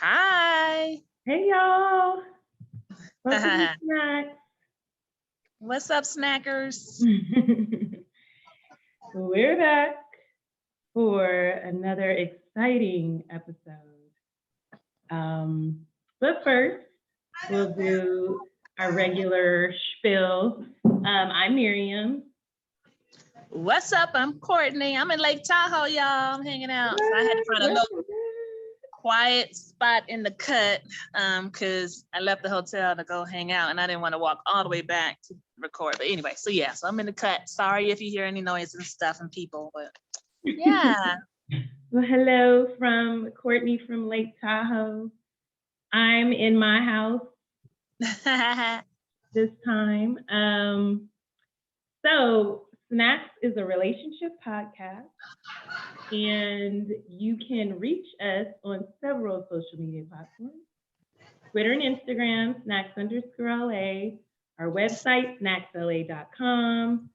Hi. Hey y'all, welcome to Snacks. What's up, snackers? We're back for another exciting episode. But first, we'll do our regular spiel. I'm Miriam. What's up? I'm Courtney. I'm in Lake Tahoe, y'all. I'm hanging out. So I had to find a little quiet spot in the cut because I left the hotel to go hang out and I didn't want to walk all the way back to record. But anyway, so I'm in the cut. Sorry if you hear any noise and stuff and people, but yeah. Well, hello from Courtney from Lake Tahoe. I'm in my house this time. So Snacks is a relationship podcast, and you can reach us on several social media platforms: Twitter and Instagram, snacks_LA, our website, snacksla.com.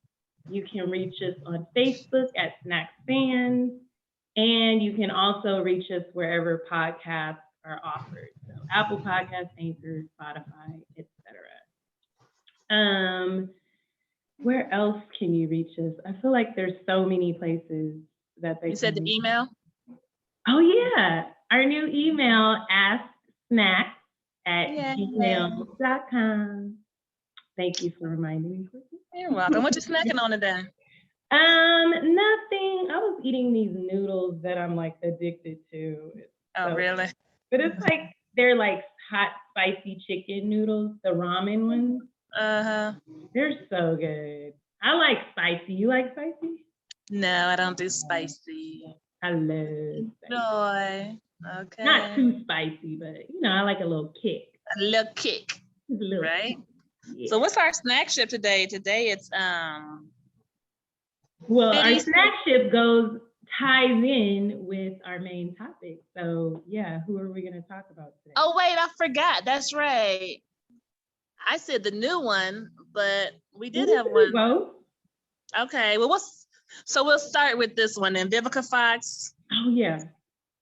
You can reach us on Facebook at Snacks Fans, and you can also reach us wherever podcasts are offered. So Apple Podcasts, Anchor, Spotify, etc. Where else can you reach us? I feel like there's so many places that they. You said the email? Oh yeah, our new email, asksnacks@gmail.com. Thank you for reminding me. You're welcome. What you snacking on today? Nothing. I was eating these noodles that I'm like addicted to. Oh, really? But it's like they're like hot spicy chicken noodles, the ramen ones. They're so good. I like spicy. You like spicy? No, I don't do spicy. I love spicy. Joy. Okay. Not too spicy, but I like a little kick. A little kick. Right? Yeah. So what's our snack ship today? Today it's well, our snack ship ties in with our main topic. So yeah, who are we gonna talk about today? Oh wait, I forgot. That's right. I said the new one, but we did have one. Both. Okay, well we'll start with this one then. Vivica Fox. Oh yeah.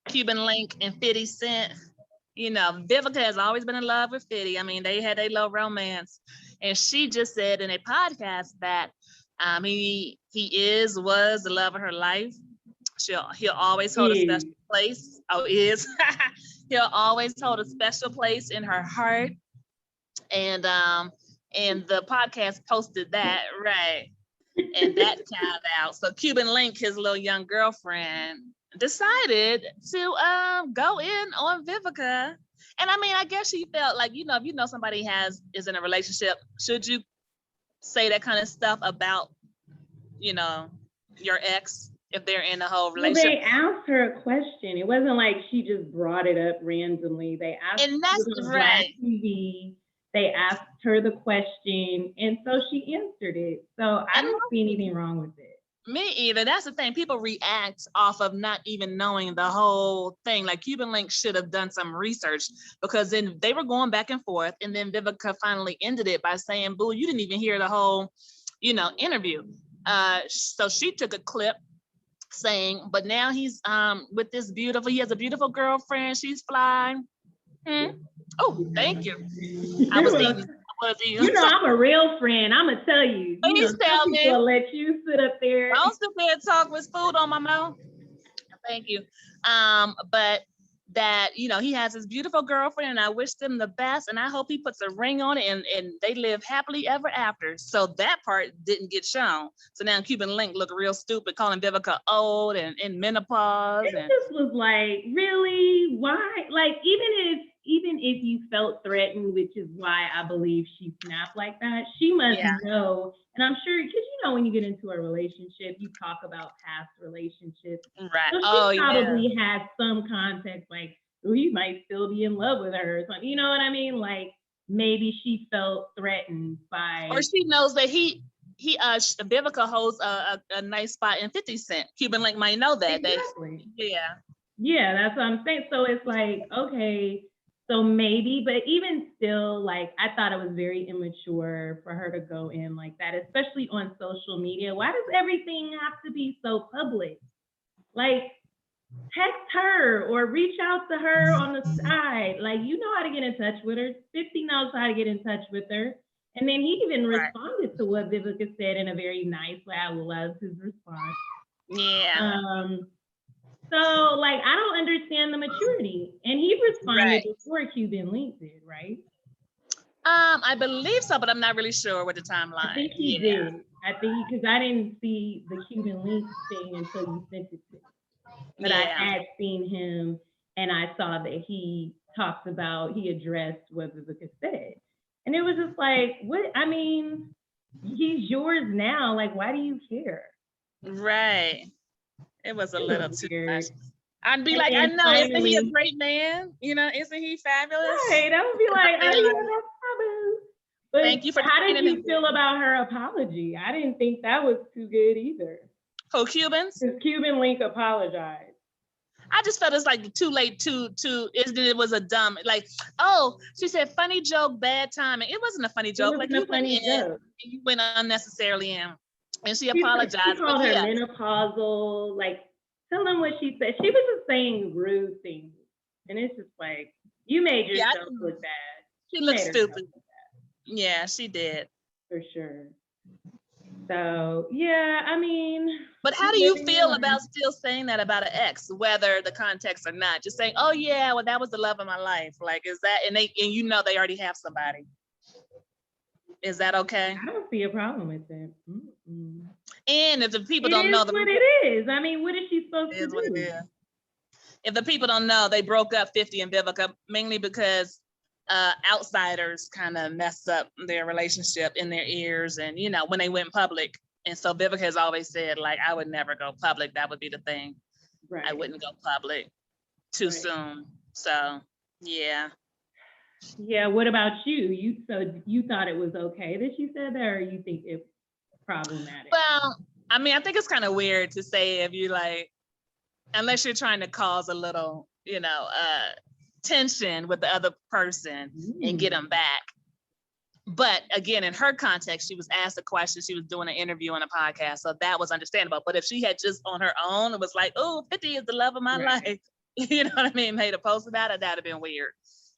Cuban Link and 50 Cent. You know, Vivica has always been in love with 50. I mean, they had a little romance. And she just said in a podcast that he was the love of her life. He'll always hold a special place. Oh, is. He'll always hold a special place in her heart. And the podcast posted that, right. And that came out. So Cuban Link, his little young girlfriend, decided to go in on Vivica. And I mean, I guess she felt like, if somebody is in a relationship, should you say that kind of stuff about, your ex if they're in a whole relationship? Well, they asked her a question. It wasn't like she just brought it up randomly. They asked and that's her right. TV. They asked her the question, and so she answered it. So I don't see anything wrong with it. Me either. That's the thing. People react off of not even knowing the whole thing. Like Cuban Link should have done some research, because then they were going back and forth, and then Vivica finally ended it by saying, "Boo, you didn't even hear the whole, interview." So she took a clip saying, "But now he's with this he has a beautiful girlfriend. She's fly." Oh, thank you. I was eating. I'm a real friend. I'm gonna tell you. Please tell me. I'll let you sit up there. I'll sit there and talk with food on my mouth. Thank you. But that he has his beautiful girlfriend, and I wish them the best, and I hope he puts a ring on it, and they live happily ever after. So that part didn't get shown. So now Cuban Link look real stupid, calling Vivica old and in menopause. It just was like, really? Why? Like, even if you felt threatened, which is why I believe she snapped like that, she must know. And I'm sure, because when you get into a relationship, you talk about past relationships. Right. So she probably has some context, like, he might still be in love with her or something. You know what I mean? Like, maybe she felt threatened by. Or she knows that Vivica holds a nice spot in 50 Cent. Cuban Link might know that. Exactly. Yeah, that's what I'm saying. So it's like, okay. So maybe, but even still, like, I thought it was very immature for her to go in like that, especially on social media. Why does everything have to be so public? Like, text her or reach out to her on the side. Like, you know how to get in touch with her. 50 knows how to get in touch with her. And then he even responded to what Vivica said in a very nice way. I loved his response. Yeah. So, like, I don't understand the maturity. And he responded before Cuban Link did, right? I believe so, but I'm not really sure what the timeline. I think he did. I think because I didn't see the Cuban Link thing until you sent it to me. But I had seen him, and I saw that he talked about, he addressed what Vivica said. And it was just like, what? I mean, he's yours now. Like, why do you care? Right. It was a little too much. I'd be like, I know, isn't he a great man? You know, isn't he fabulous? Right. I would be like, oh yeah, that's fabulous. But thank you for how did you feel about her apology? I didn't think that was too good either. Who, Cubans? Because Cuban Link apologized. I just felt it's like too late it was a dumb, like, oh, she said funny joke, bad timing. It wasn't a funny joke. Like, you went unnecessarily in. And she apologized. She called her menopausal, like, tell them what she said. She was just saying rude things. And it's just like, you made yourself look bad. She looked stupid. Yeah, she did. For sure. So, yeah, I mean. But how do you feel about still saying that about an ex, whether the context or not? Just saying, oh, yeah, well, that was the love of my life. Like, is that, and you know they already have somebody. Is that okay? I don't see a problem with that. Mm-mm. And if the people don't know, what it is. I mean, what is she supposed to do? What it is. If the people don't know, they broke up 50 and Vivica mainly because outsiders kind of messed up their relationship in their ears, and you know when they went public. And so Vivica has always said, like, I would never go public. That would be the thing. Right. I wouldn't go public too soon. So yeah. Yeah, what about you? You thought it was okay that she said that, or you think it's problematic? Well, I mean, I think it's kind of weird to say if you like, unless you're trying to cause a little, you know, tension with the other person and get them back. But again, in her context, she was asked a question. She was doing an interview on a podcast, so that was understandable. But if she had just on her own, it was like, oh, 50 is the love of my life. You know what I mean? Made a post about it, that'd have been weird.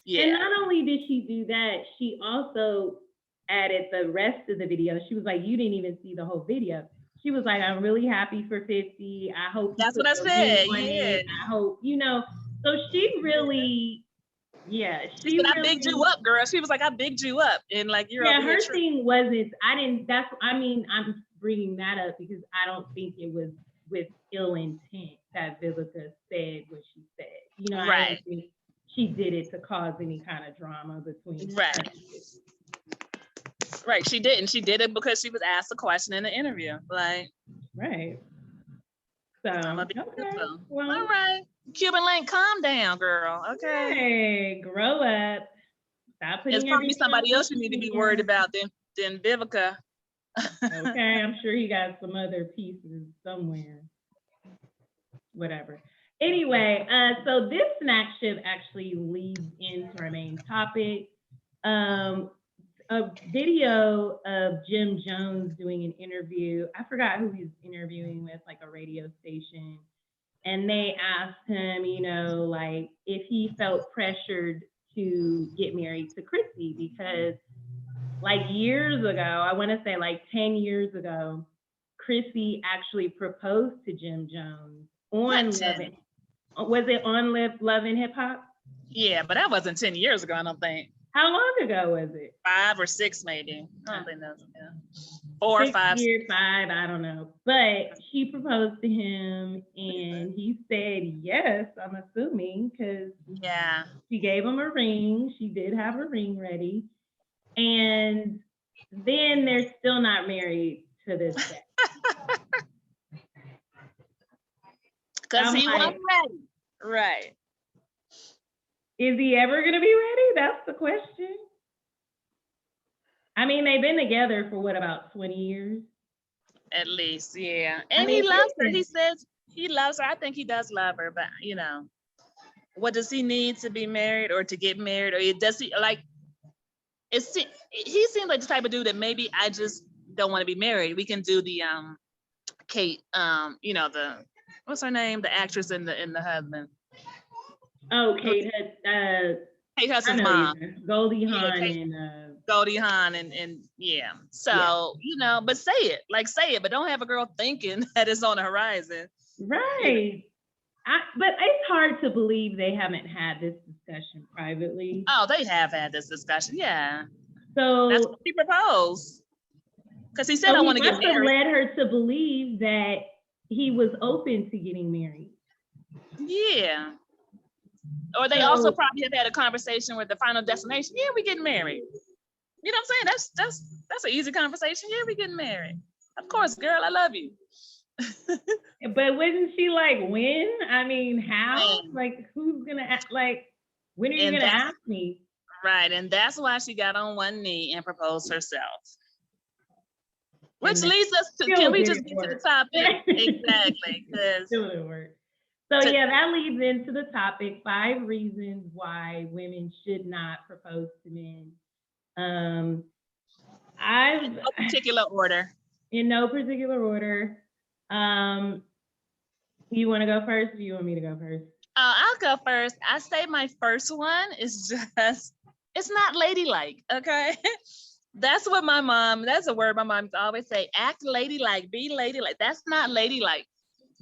Yeah. And not only did she do that, she also added the rest of the video. She was like, you didn't even see the whole video. She was like, I'm really happy for 50. I hope that's what I said. Yeah. I hope, you know, so she really, she I bigged you up, girl. She was like, I bigged you up. And like, you're her thing wasn't, I'm bringing that up because I don't think it was with ill intent that Vivica said what she said. You know, I don't think she did it to cause any kind of drama between. Right. She didn't. She did it because she was asked a question in the interview. Like. Right. So. Well, all right. Cuban Link, calm down, girl. Okay. Hey, grow up. Stop putting. It's probably somebody else you need to be worried about than Vivica. Okay, I'm sure he got some other pieces somewhere. Whatever. Anyway, so this snack shift actually leads into our main topic. A video of Jim Jones doing an interview. I forgot who he's interviewing with, like a radio station. And they asked him, you know, like if he felt pressured to get married to Chrissy because like years ago, I want to say like 10 years ago, Chrissy actually proposed to Jim Jones on was it on Love and Hip Hop? Yeah, but that wasn't 10 years ago, I don't think. How long ago was it? 5 or 6, maybe. I don't think that was, 4 or 5. 5, I don't know. But she proposed to him and he said yes, I'm assuming, because she gave him a ring. She did have a ring ready. And then they're still not married to this day. Because he wasn't ready. Right. Is he ever going to be ready? That's the question. I mean, they've been together for what, about 20 years? At least, yeah. And he loves her. He says he loves her. I think he does love her, but you know, what does he need to be married or to get married? Or does he like, he seems like the type of dude that maybe I just don't want to be married. We can do the Kate, you know, the What's her name? The actress and the husband. Oh, Kate Kate I Hudson's know mom. Goldie Yeah, Hawn Kate- and Goldie Hawn and yeah. So, but say it, but don't have a girl thinking that it's on the horizon. right. But it's hard to believe they haven't had this discussion privately. Oh, they have had this discussion. Yeah. So That's what he proposed. Because he said, so I he want to get must have married. led her to believe that he was open to getting married. Yeah. Or they also probably have had a conversation with the Final Destination. Yeah, we getting married. You know what I'm saying? That's an easy conversation. Yeah, we getting married. Of course, girl, I love you. But wasn't she like, when? I mean, how? When? Like, who's gonna ask? Like, when are you And gonna ask me? Right, and that's why she got on one knee and proposed herself. Which leads us to, can we just get to the topic? Exactly. Still didn't work. So yeah, that leads into the topic, 5 reasons why women should not propose to men. In no particular order. In no particular order. You want to go first, or do you want me to go first? I'll go first. I say my first one is just, it's not ladylike, okay? That's what that's a word my mom used to always say, act ladylike, be ladylike. That's not ladylike.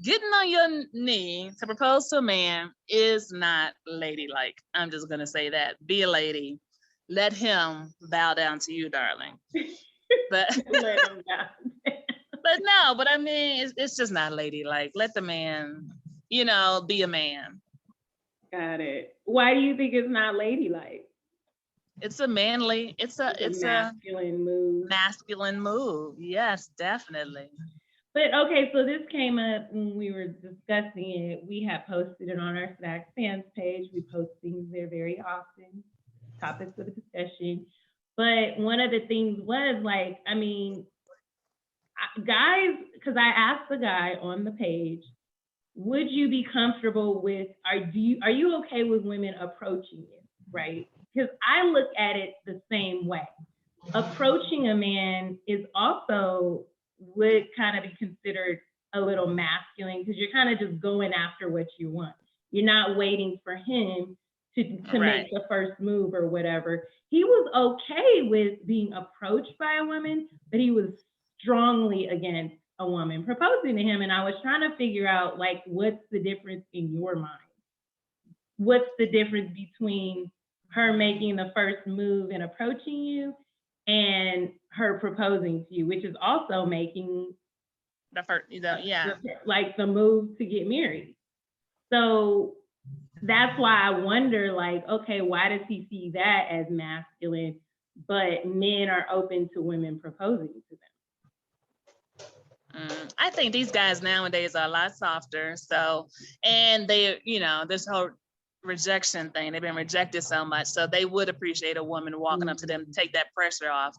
Getting on your knee to propose to a man is not ladylike. I'm just gonna say that. Be a lady. Let him bow down to you, darling. But let him down. But I mean, it's just not ladylike. Let the man, be a man. Got it. Why do you think it's not ladylike? It's a manly, it's a masculine move. Masculine move. Yes, definitely. But okay, so this came up when we were discussing it. We had posted it on our Snacks Fans page. We post things there very often, topics of discussion. But one of the things was like, I mean, guys, because I asked the guy on the page, would you be comfortable with, are you okay with women approaching you, right? Because I look at it the same way. Approaching a man is also would kind of be considered a little masculine, because you're kind of just going after what you want. You're not waiting for him to make the first move or whatever. He was okay with being approached by a woman, but he was strongly against a woman proposing to him. And I was trying to figure out, like, what's the difference in your mind? What's the difference between her making the first move and approaching you and her proposing to you, which is also making the first, like the move to get married. So that's why I wonder, like, okay, why does he see that as masculine, but men are open to women proposing to them? I think these guys nowadays are a lot softer. So, and they, this whole rejection thing, they've been rejected so much. So they would appreciate a woman walking up to them to take that pressure off.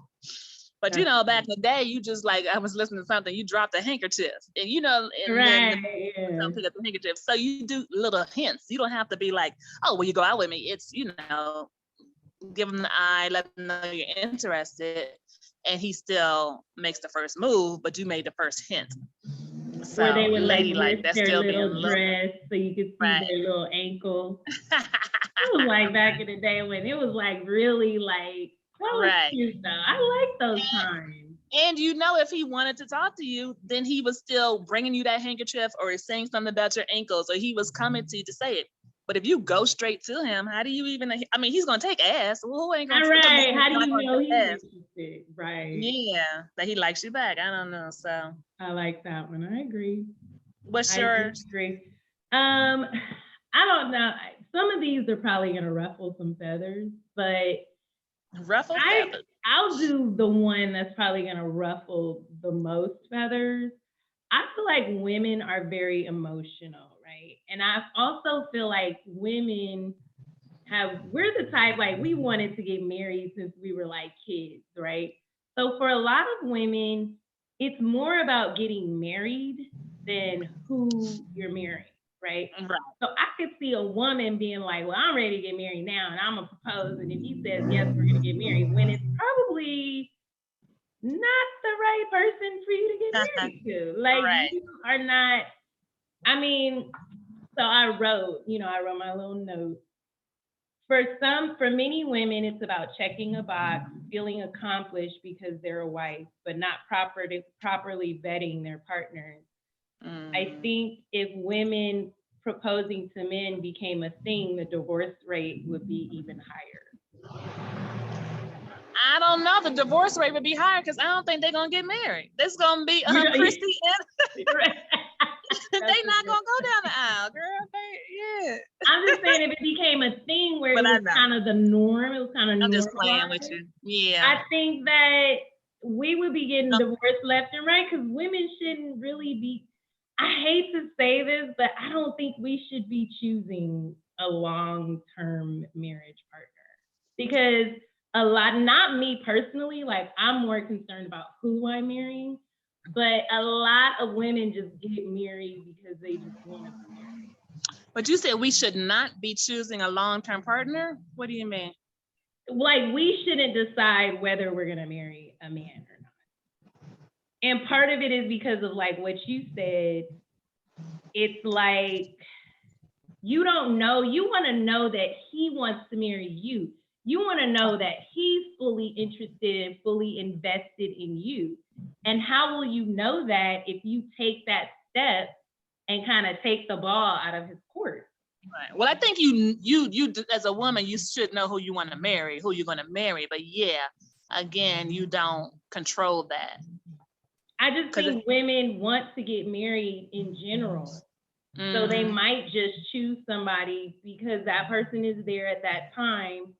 But back in the day, you just, like, I was listening to something, you dropped a handkerchief, and pick up the handkerchief. So you do little hints. You don't have to be like, oh, will you go out with me? It's, give them the eye, let them know you're interested, and he still makes the first move, but you made the first hint. So or they would ladylike, that's their still little dress so you could see their little ankle. It was like back in the day when it was like really like, that was cute though. I like those times. And if he wanted to talk to you, then he was still bringing you that handkerchief, or saying something about your ankles, or he was coming to you to say it. But if you go straight to him, how do you even? I mean, he's gonna take ass. Well, who ain't gonna? Right. How do you know he's interested? Right. Yeah, that he likes you back. I don't know. So I like that one. I agree. What's yours? I don't know. Some of these are probably gonna ruffle some feathers, but feathers. I'll do the one that's probably gonna ruffle the most feathers. I feel like women are very emotional, right? And I also feel like women we're the type, like, we wanted to get married since we were like kids, right? So for a lot of women, it's more about getting married than who you're marrying, right? So I could see a woman being like, well, I'm ready to get married now, and I'm gonna propose, and if he says yes, we're gonna get married, when it's probably not the right person for you to get married to. Like, you are not I mean, so I wrote my little note. For many women, it's about checking a box, feeling accomplished because they're a wife, but not properly vetting their partners. I think if women proposing to men became a thing, the divorce rate would be even higher. I don't know. The divorce rate would be higher because I don't think they're gonna get married. This gonna be Christy and they not gonna go down the aisle, girl. Yeah. I'm just saying, if it became a thing where it was kind of the norm, it was kind of normal. I'm just playing with you. Yeah. I think that we would be getting divorced left and right because women shouldn't really be. I hate to say this, but I don't think we should be choosing a long-term marriage partner because not me personally, like I'm more concerned about who I'm marrying, but a lot of women just get married because they just want to be married. But you said we should not be choosing a long-term partner? What do you mean? Like we shouldn't decide whether we're gonna marry a man or not. And part of it is because of like what you said. It's like you don't know. You want to know that he wants to marry you. You want to know that he's fully interested and fully invested in you. And how will you know that if you take that step and kind of take the ball out of his court? Right. Well, I think you as a woman, you should know who you want to marry, who you're going to marry. But yeah, again, you don't control that. I just think women want to get married in general. So they might just choose somebody because that person is there at that time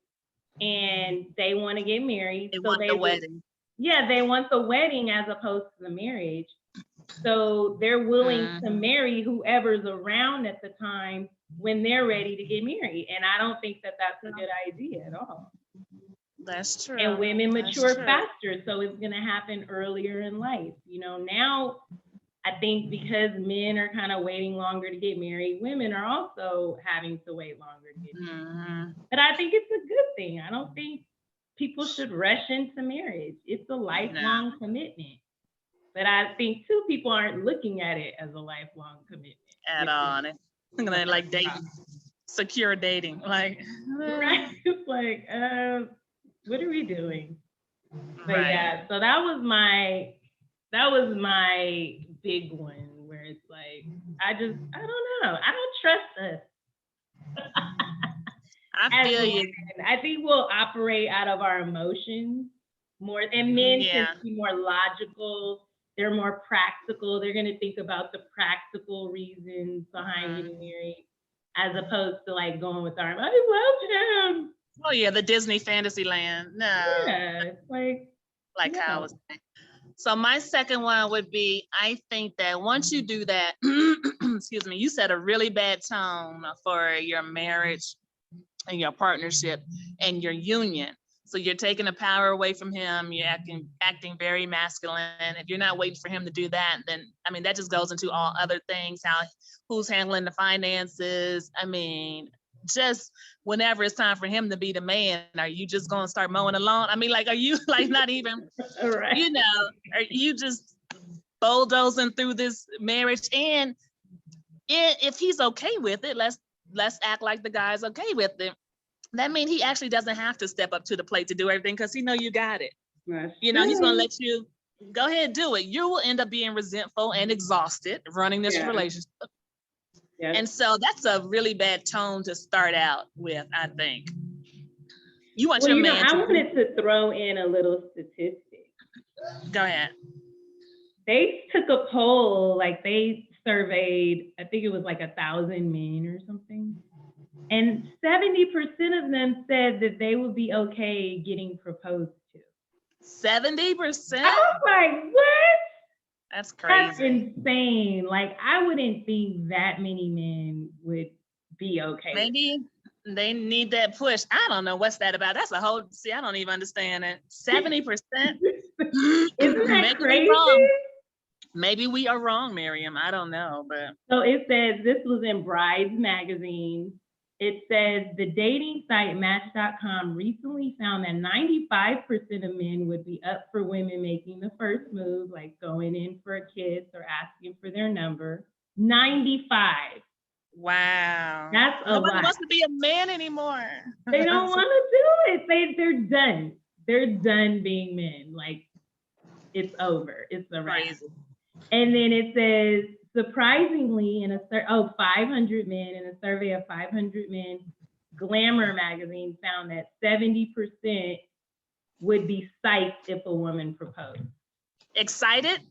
and they want to get married. They want the wedding. Yeah, they want the wedding as opposed to the marriage. So they're willing to marry whoever's around at the time when they're ready to get married. And I don't think that that's a good idea at all. That's true. And women mature faster, so it's going to happen earlier in life. Now I think because men are kind of waiting longer to get married, women are also having to wait longer to get married. But I think it's a good thing. I don't think people should rush into marriage. It's a lifelong commitment. But I think too, people aren't looking at it as a lifelong commitment. At all. I'm gonna like dating, secure dating. Like right. It's like, what are we doing? But yeah, so that was my big one where it's like, I don't know. I don't trust us. I feel you. I think we'll operate out of our emotions more, and men tend to be more logical. They're more practical. They're going to think about the practical reasons behind getting married, as opposed to like going with our, I love him. Oh yeah, the Disney fantasy land. No. Yeah, it's like how I was saying. So my second one would be, I think that once you do that, excuse me, you set a really bad tone for your marriage and your partnership and your union. So you're taking the power away from him. You're acting very masculine. If you're not waiting for him to do that, then I mean that just goes into all other things. Who's handling the finances? I mean, just whenever it's time for him to be the man, are you just gonna start mowing the lawn? I mean, like, are you like not even, right. Are you just bulldozing through this marriage? And if he's okay with it, let's act like the guy's okay with it. That means he actually doesn't have to step up to the plate to do everything because he know you got it. He's gonna let you go ahead, do it. You will end up being resentful and exhausted running this relationship. Yes. And so that's a really bad tone to start out with, I think. You want your man I wanted to throw in a little statistic. Go ahead. They took a poll, like they surveyed, I think it was like 1,000 men or something. And 70% of them said that they would be okay getting proposed to. 70%? I was like, what? That's crazy. That's insane. Like, I wouldn't think that many men would be okay. Maybe they need that push. I don't know what's that about. That's a whole, I don't even understand it. 70%? Isn't that crazy? Maybe we are wrong, Miriam. I don't know, but. So it says, this was in Brides magazine. It says the dating site Match.com recently found that 95% of men would be up for women making the first move, like going in for a kiss or asking for their number. 95. Wow. That's a Nobody lot. wants to be a man anymore. They don't want to do it. They're done. They're done being men. Like, it's over. It's a wrap. Crazy. And then it says, surprisingly, 500 men, in a survey of 500 men, Glamour magazine found that 70% would be psyched if a woman proposed. Excited?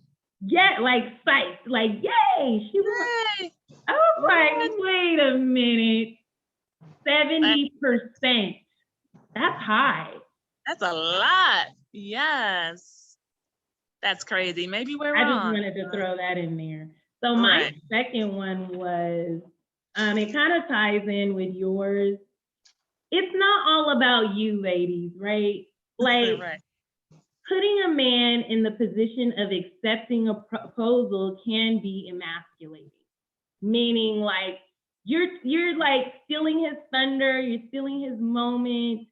Yeah, like psyched, like yay! She was. Yay. I was like, wait a minute, 70%. That's high. That's a lot. Yes. That's crazy. Maybe we're I just wrong. wanted to throw that in there. So my second one was, it kind of ties in with yours. It's not all about you, ladies, right? Like, putting a man in the position of accepting a proposal can be emasculating. Meaning, like, you're like stealing his thunder, you're stealing his moment.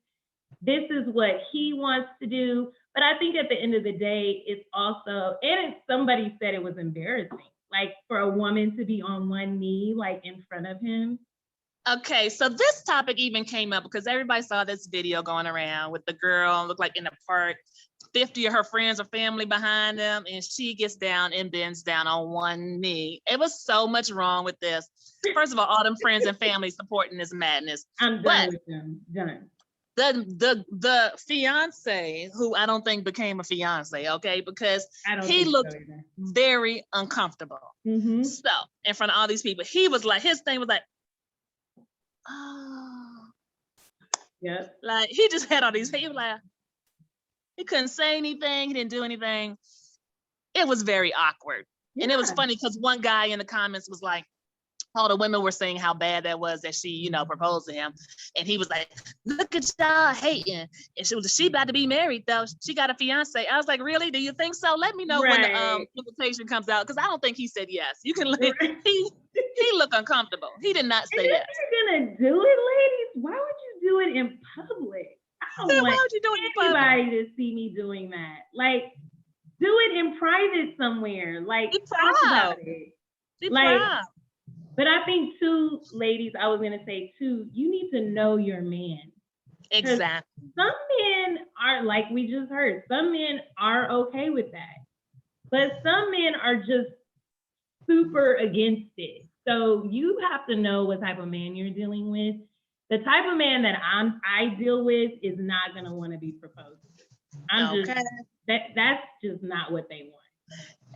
This is what he wants to do. But I think at the end of the day, it's also, and somebody said it was embarrassing, like for a woman to be on one knee, like in front of him. Okay, so this topic even came up because everybody saw this video going around with the girl, looked like in the park, 50 of her friends or family behind them, and she gets down and bends down on one knee. It was so much wrong with this. First of all them friends and family supporting this madness. I'm done with them. Done. The fiance, who I don't think became a fiance, okay, because he looked very uncomfortable. Mm-hmm. So in front of all these people, he was like, his thing was like, oh, yeah, like he just had all these. He was like, he couldn't say anything. He didn't do anything. It was very awkward, and it was funny because one guy in the comments was like, all the women were saying how bad that was that she, proposed to him. And he was like, look at y'all hating. And she about to be married though. She got a fiance. I was like, really? Do you think so? Let me know when the invitation comes out. Cause I don't think he said yes. You can look, he looked uncomfortable. He did not say yes. If you're gonna do it, ladies, why would you do it in public? I don't want anybody to see me doing that. Like, do it in private somewhere. Like, talk about it. Like, but I think too, ladies, I was gonna say too, you need to know your man. Exactly. Some men are, like we just heard, some men are okay with that. But some men are just super against it. So you have to know what type of man you're dealing with. The type of man that I deal with is not gonna want to be proposed to. That's just not what they want.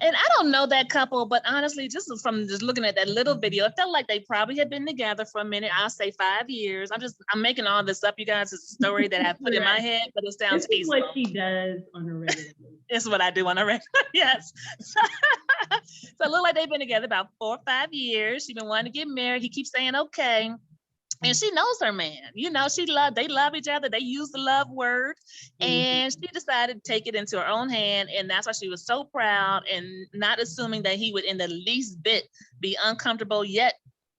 And I don't know that couple, but honestly, just from looking at that little video, it felt like they probably had been together for a minute. I'll say 5 years. I'm making all this up, you guys. It's a story that I put in my head, but it sounds peaceful. What she does on a regular basis. It's what I do on a regular, yes. So it looked like they've been together about 4 or 5 years. She's been wanting to get married. He keeps saying, okay. And she knows her man, they love each other. They use the love word, and she decided to take it into her own hand. And that's why she was so proud and not assuming that he would in the least bit be uncomfortable yet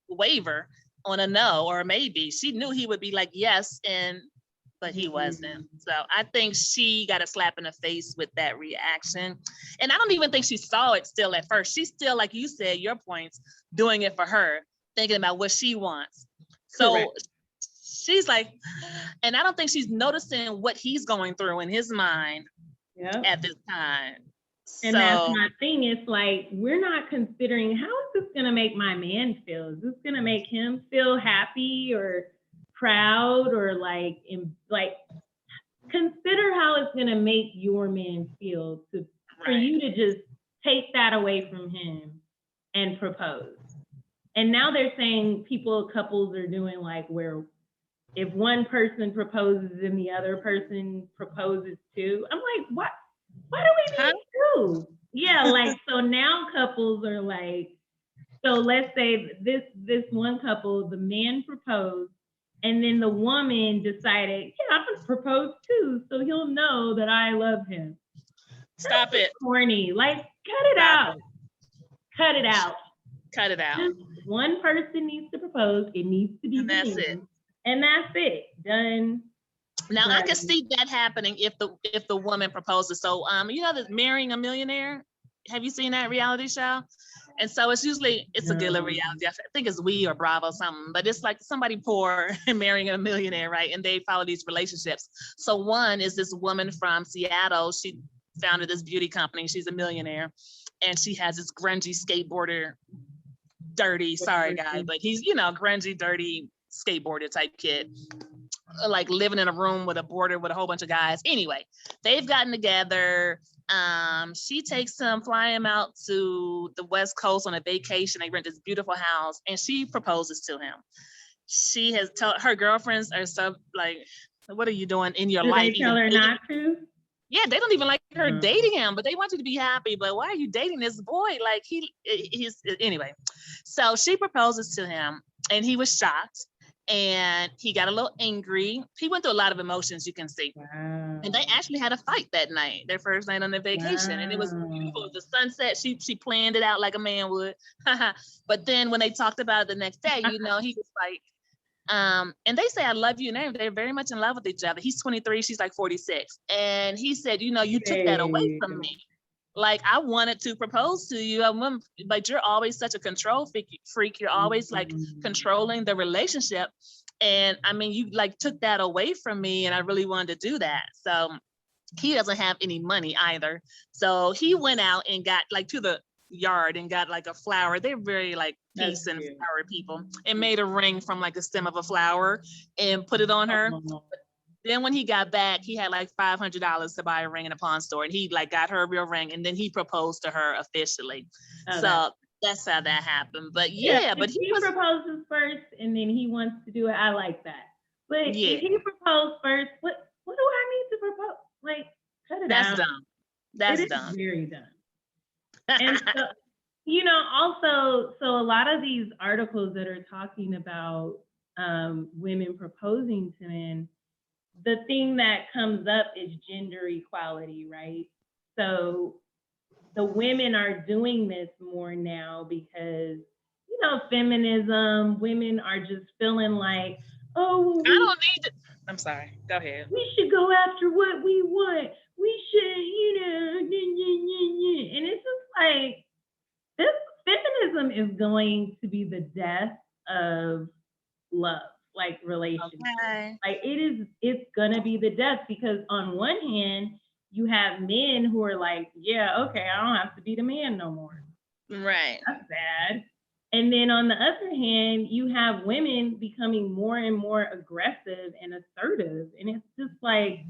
waver on a no or maybe. She knew he would be like, yes. But he wasn't. So I think she got a slap in the face with that reaction. And I don't even think she saw it still at first. She's still, like you said, your points, doing it for her, thinking about what she wants. So she's like, and I don't think she's noticing what he's going through in his mind at this time. And that's my thing. It's like, we're not considering, how is this going to make my man feel? Is this going to make him feel happy or proud or like consider how it's going to make your man feel for you to just take that away from him and propose. And now they're saying couples are doing like where if one person proposes and the other person proposes too. I'm like, what do we need to do? Yeah, like, so now couples are like, so let's say this one couple, the man proposed, and then the woman decided, yeah, I'm gonna propose too, so he'll know that I love him. Stop it. Corny. Like, cut it out. Cut it out. Cut it out. Just one person needs to propose. It needs to be and that's it. And that's it. Done. Now I can see that happening if the woman proposes. So this Marrying a Millionaire. Have you seen that reality show? And so it's usually, it's a daily reality. I think it's We or Bravo or something, but it's like somebody poor and marrying a millionaire, right? And they follow these relationships. So one is this woman from Seattle. She founded this beauty company. She's a millionaire. And she has this grungy skateboarder, dirty, sorry guy, but he's, grungy, dirty skateboarder type kid, like living in a room with a border with a whole bunch of guys. Anyway, they've gotten together. She takes him, fly him out to the West Coast on a vacation. They rent this beautiful house and she proposes to him. She has told her girlfriends are so like, what are you doing in your life? They tell her not to? Yeah, they don't even like her dating him, but they want you to be happy. But why are you dating this boy? Like he's anyway. So she proposes to him and he was shocked and he got a little angry. He went through a lot of emotions, you can see. Wow. And they actually had a fight that night, their first night on their vacation. And it was beautiful. The sunset, she planned it out like a man would. But then when they talked about it the next day, he was like, and they say, I love you. And they're very much in love with each other. He's 23, she's like 46. And he said, you took that away from me. Like, I wanted to propose to you. But you're always such a control freak. You're always like controlling the relationship. And I mean, you like took that away from me and I really wanted to do that. So he doesn't have any money either. So he went out and got like to the yard and got like a flower. They're very like peace and flower people, and made a ring from like the stem of a flower and put it on her. Then when he got back, he had like $500 to buy a ring in a pawn store, and he like got her a real ring, and then he proposed to her officially. So that's how that happened. But but he proposes first, and then he wants to do it. I like that. But if he proposed first, what do I need to propose? Like, cut it out. That's dumb. That's dumb. Very dumb. And so, also, so a lot of these articles that are talking about women proposing to men, the thing that comes up is gender equality, right? So the women are doing this more now because, feminism, women are just feeling like, oh, I don't need to. I'm sorry. Go ahead. We should go after what we want. We should, and it's just like, this feminism is going to be the death of love, like relationships. Okay. Like it's gonna be the death, because on one hand, you have men who are like, yeah, okay, I don't have to be the man no more. Right. That's bad. And then on the other hand, you have women becoming more and more aggressive and assertive. And it's just like,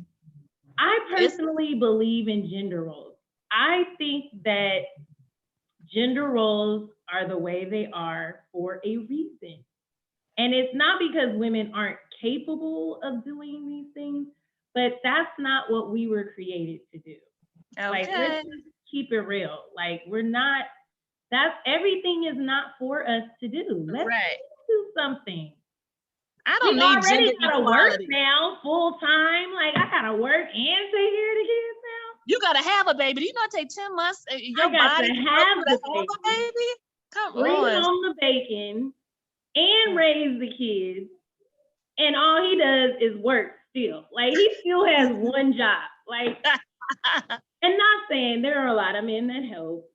I personally believe in gender roles. I think that gender roles are the way they are for a reason. And it's not because women aren't capable of doing these things, but that's not what we were created to do. Okay. Like, let's just keep it real. Like, everything is not for us to do. Let's do something. I don't need gender equality. Gotta work now full time. Like, I gotta work and take care of the kids now. You gotta have a baby. Do you know it take 10 months? Your body have a baby. Come bring on. home the bacon and raise the kids, and all he does is work still. Like, he still has one job. Like, and not saying there are a lot of men that help.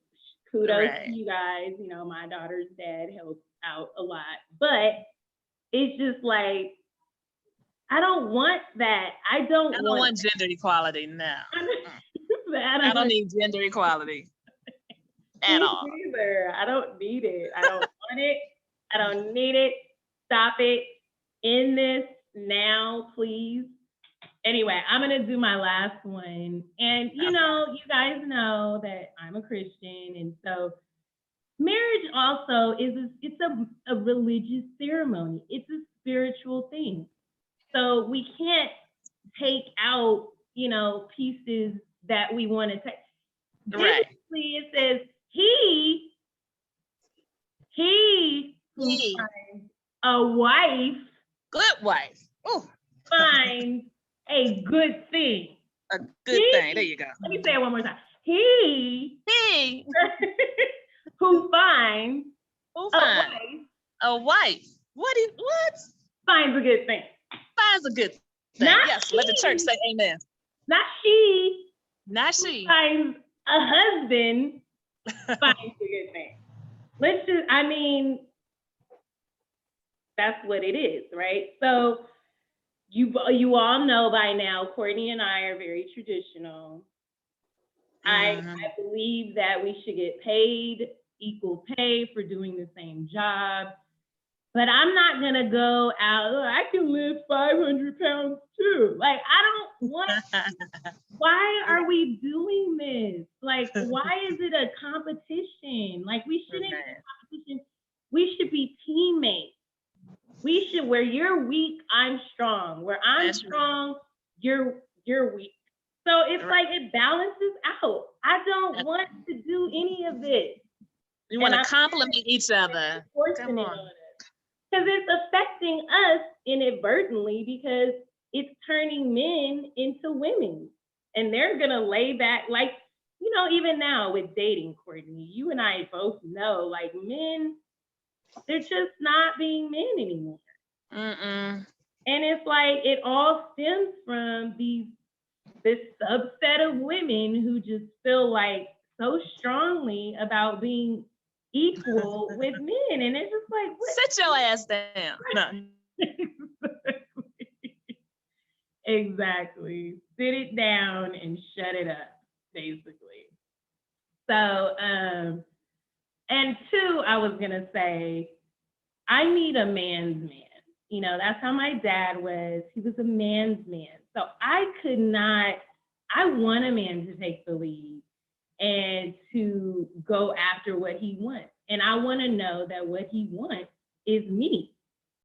Kudos to you guys. My daughter's dad helps out a lot, but it's just like, I don't want that. I don't want gender equality. No. I don't need gender equality at all. Either. I don't need it. I don't want it. I don't need it. Stop it. End this now, please. Anyway, I'm going to do my last one. And, you guys know that I'm a Christian. And so marriage also it's a religious ceremony. It's a spiritual thing. So we can't take out, pieces that we want to take. Right. Basically, it says he finds a wife. Good wife. Oh. Finds a good thing. A good thing. There you go. Let me say it one more time. He who finds a wife. What? Finds a good thing. Finds a good thing. Yes. Let the church say amen. Not she. Not she. Finds a husband. Finds a good thing. I mean, that's what it is, right? So you all know by now, Courtney and I are very traditional. I believe that we should get paid equal pay for doing the same job. But I'm not gonna go out, "Oh, I can lift 500 pounds too." Like, I don't want, why are we doing this? Like, why is it a competition? Like, we shouldn't be a competition. We should be teammates. We should, where you're weak, I'm strong. Where I'm That's strong, you're weak. So it's like it balances out. I don't want to do any of this. You want to compliment each other. Come on. Because it's affecting us inadvertently, because it's turning men into women. And they're going to lay back, like, you know, even now with dating, Courtney, you and I both know, like, men, they're just not being men anymore. And it's like, it all stems from this subset of women who just feel like so strongly about being equal with men. And it's just like, what? Sit your ass down. No. Exactly. Sit it down and shut it up, basically. So, and two, I was gonna say, I need a man's man. You know, that's how my dad was. He was a man's man. So I want a man to take the lead and to go after what he wants. And I want to know that what he wants is me.